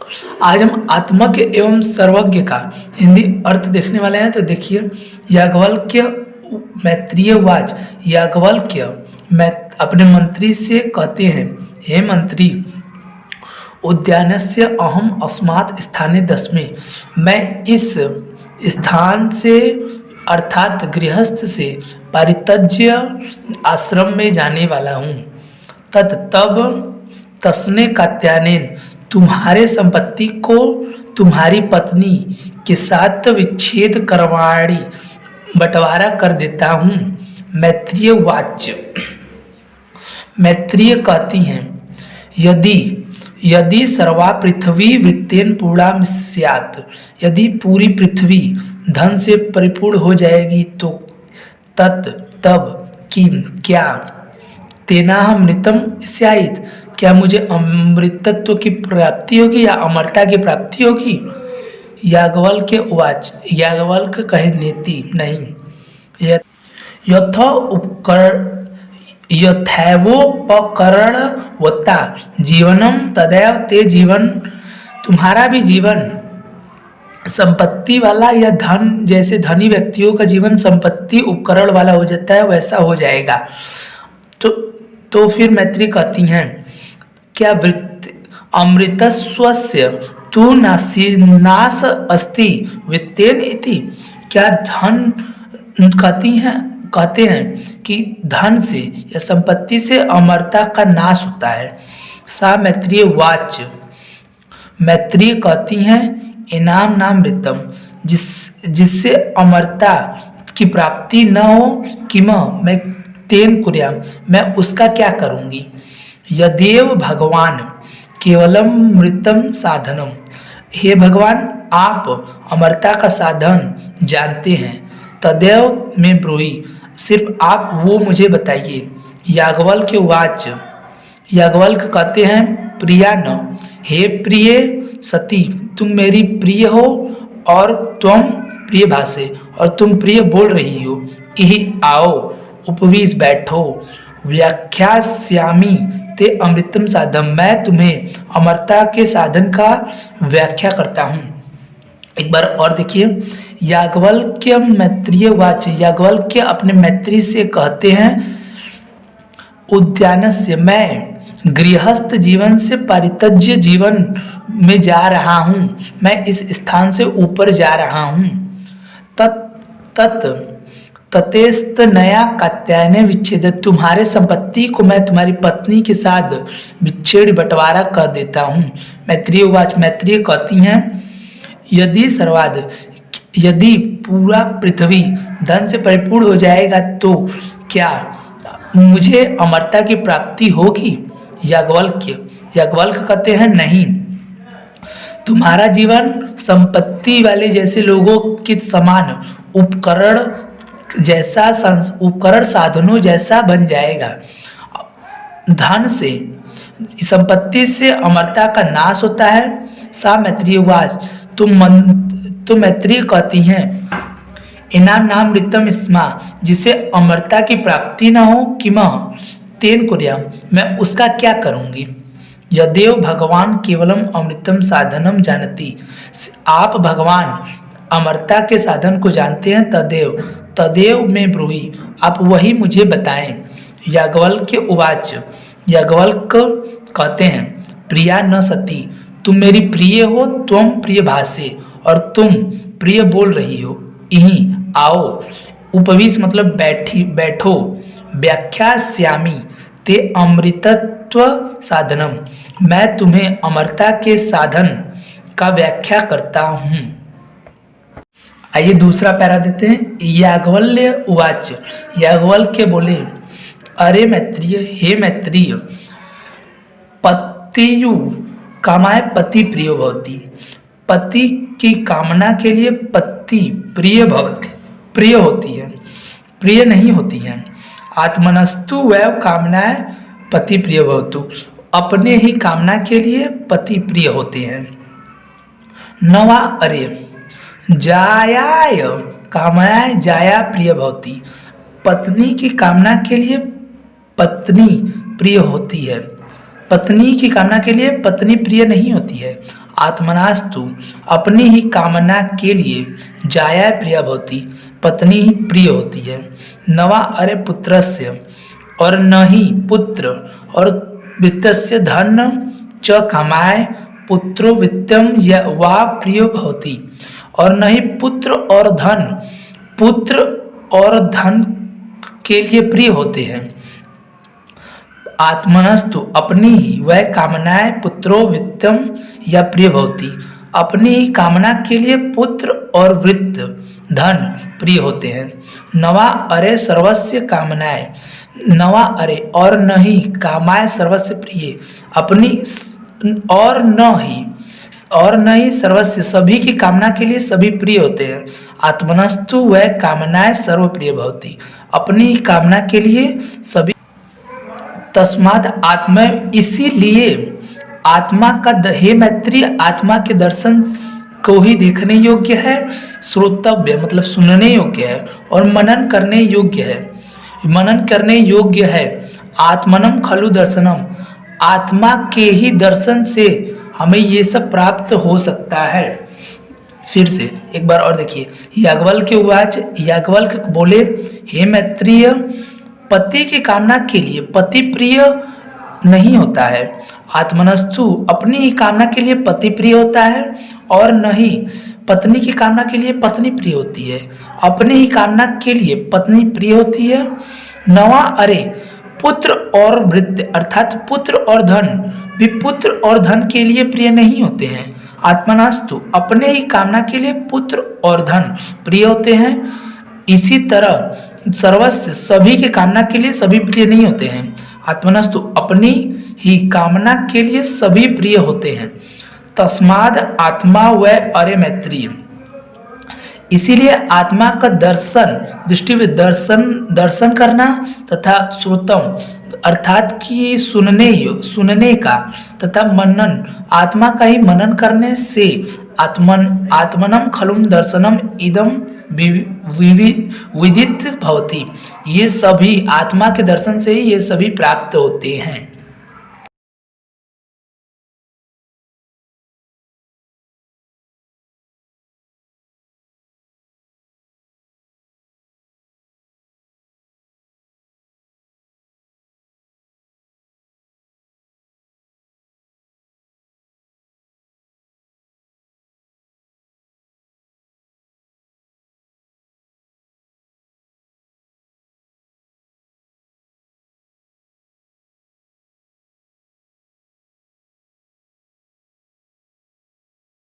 आज हम आत्मज्ञ एवं सर्वज्ञ का हिंदी अर्थ देखने वाले हैं। तो देखिए, याज्ञवल्क्य मैत्रेय उवाच। याज्ञवल्क्य मैं अपने मंत्री से कहते हैं, हे मंत्री, उद्यानस्य अहम अस्मात् स्थाने दस्मे, मैं इस स्थान से अर्थात गृहस्थ से पारितज्य आश्रम में जाने वाला हूँ। तब तस्ने कात्यायन, तुम्हारे संपत्ति को तुम्हारी पत्नी के साथ विच्छेद करवाणी बंटवारा कर देता हूँ। मैत्रेय वाच्य, मैत्रेय कहती हैं, यदि यदि सर्वा पृथ्वी वृत्तेन पूर्णा स्यात्, यदि पूरी पृथ्वी धन से परिपूर्ण हो जाएगी तो तब कि क्या तेनामृतम स्यात्, क्या मुझे अमृतत्व की प्राप्ति होगी या अमरता की प्राप्ति होगी। याज्ञवल्क्य उवाच। याज्ञवल्क्य कहे, नेति नहीं। यथ उपकरण यथैवोपकरणवता जीवनम तदैव ते जीवन, तुम्हारा भी जीवन संपत्ति वाला या धन जैसे धनी व्यक्तियों का जीवन संपत्ति उपकरण वाला हो जाता है, वैसा हो जाएगा। तो फिर मैत्री कहती हैं, क्या अमृतस्वस्य तु नाश अस्ति वित्तेन इति, क्या धन कहते हैं कि धन से या संपत्ति से अमरता का नाश होता है। सा मैत्रेय वाच्य, मैत्रेय कहती हैं, इनाम नामृतम, जिससे अमरता की प्राप्ति न हो, किम मैं तेन कुर्याम, मैं उसका क्या करूँगी। यदेव भगवान केवलम मृतम साधनम, हे भगवान आप अमरता का साधन जानते हैं, तदेव में ब्रूहि, सिर्फ आप वो मुझे बताइए। याज्ञवल्क्य उवाच। याज्ञवल्क्य कहते हैं, प्रिया न, हे प्रिय सती, तुम मेरी प्रिय हो और तुम प्रिय भाषे और तुम प्रिय बोल रही हो। यही आओ, उपवीस बैठो, व्याख्यास्यामि ते अमृतम साधम, मैं तुम्हें अमरता के साधन का व्याख्या करता हूँ। एक बार और देखिए, याज्ञवल्क्य मैत्रेय वाच। याज्ञवल्क्य अपने मैत्री से कहते हैं, उद्यानस्य, मैं गृहस्थ जीवन से पारितज्य जीवन में जा रहा हूँ, मैं इस स्थान से ऊपर जा रहा हूँ। ततेस्त नया कात्यायने विच्छेद, तुम्हारे संपत्ति को मैं तुम्हारी पत्नी के साथ विच्छेद बंटवारा कर देता हूँ। मैत्रेय उवाच। मैत्रेय कहती हैं, यदि पूरा पृथ्वी धन से परिपूर्ण हो जाएगा तो क्या मुझे अमरता की प्राप्ति होगी। याज्ञवल्क्य कहते हैं, नहीं, तुम्हारा जीवन संपत्ति वाले जैसे लोगों के समान उपकरण साधनों जैसा बन जाएगा। धन से संपत्ति से अमरता का नाश होता है। सा मैत्रेय उवाच। तो मैत्रेय कहती हैं, इनाम नाम मृतम स्मा, जिसे अमरता की प्राप्ति न हो, किम तेन कुर्याम, मैं उसका क्या करूँगी। यदेव भगवान केवलम अमृतम साधनम जानती, आप भगवान अमरता के साधन को जानते हैं, तदेव में ब्रूहि, आप वही मुझे बताएं। याज्ञवल्क्य उवाच। याज्ञवल्क्य कहते हैं, प्रिया न सती, तुम मेरी प्रिय हो, तुम प्रिय भाषे और तुम प्रिय बोल रही हो। यहीं आओ, उपवीस मतलब बैठो, व्याख्यास्यामि ते अमृतत्व साधनम, मैं तुम्हें अमरता के साधन का व्याख्या करता हूँ। आइए दूसरा पैरा देते हैं। याज्ञवल्क्य उवाच। याज्ञवल्क्य बोले, अरे मैत्रेय, हे मैत्रेय, पतियु कामाय पति प्रिय भवति, पति की कामना के लिए पति प्रिय होती है, प्रिय नहीं होती है। आत्मनस्तु वैव कामनाएं पति प्रिय भवतु, अपने ही कामना के लिए पति प्रिय होते हैं। नवा अरे जायाय कामनाएं जाया प्रिय भवती, पत्नी की कामना के लिए पत्नी प्रिय होती है, पत्नी की कामना के लिए पत्नी प्रिय नहीं होती है। आत्मनास्तु अपनी ही कामना के लिए जाया प्रिय भवती पत्नी ही प्रिय होती है। नवा अरे पुत्रस्य और न ही पुत्र और वित्तस्य धन च कामाय पुत्रो वित्तम वा प्रिय भवती और न ही पुत्र और धन के लिए प्रिय होते हैं। आत्मनस्तु अपनी ही वह कामनाएं पुत्रो वित्तम या प्रिय भवती अपनी ही कामना के लिए पुत्र और वृत्त धन प्रिय होते हैं। नवा अरे सर्वस्य कामनाएं नवा अरे और न ही कामाय सर्वस्य प्रिय अपनी और न ही सर्वस्य सभी की कामना के लिए सभी प्रिय होते हैं। आत्मनस्तु वह कामनाएं सर्वप्रिय भवती अपनी ही कामना के लिए सभी। तस्माद आत्मा इसीलिए आत्मा का हे मैत्री आत्मा के दर्शन को ही देखने योग्य है, श्रोतव्य मतलब सुनने योग्य है और मनन करने योग्य है। आत्मनम खलु दर्शनम आत्मा के ही दर्शन से हमें ये सब प्राप्त हो सकता है। फिर से एक बार और देखिए, याज्ञवल्क्य बोले हे मैत्रेय पति की कामना के लिए पति प्रिय नहीं होता है। आत्मनस्तु अपनी ही कामना के लिए पति प्रिय होता है और नहीं पत्नी की कामना के लिए पत्नी प्रिय होती है। अपनी ही कामना के लिए पत्नी प्रिय होती है। नवा अरे पुत्र और वृत्त अर्थात पुत्र और धन भी पुत्र और धन के लिए प्रिय नहीं होते हैं। आत्मनास्तु अपने ही कामना के लिए पुत्र और धन प्रिय होते हैं। इसी तरह सर्वस्व सभी की कामना के लिए सभी प्रिय नहीं होते हैं। आत्मनस्तु अपनी ही कामना के लिए सभी प्रिय होते हैं। तस्माद आत्मा व अरे मैत्रीय इसीलिए आत्मा का दृष्टि में दर्शन करना तथा श्रोतम अर्थात कि सुनने का तथा मनन आत्मा का ही मनन करने से आत्मनम खलुम दर्शनम इदम विदित भवति ये सभी आत्मा के दर्शन से ही ये सभी प्राप्त होते हैं।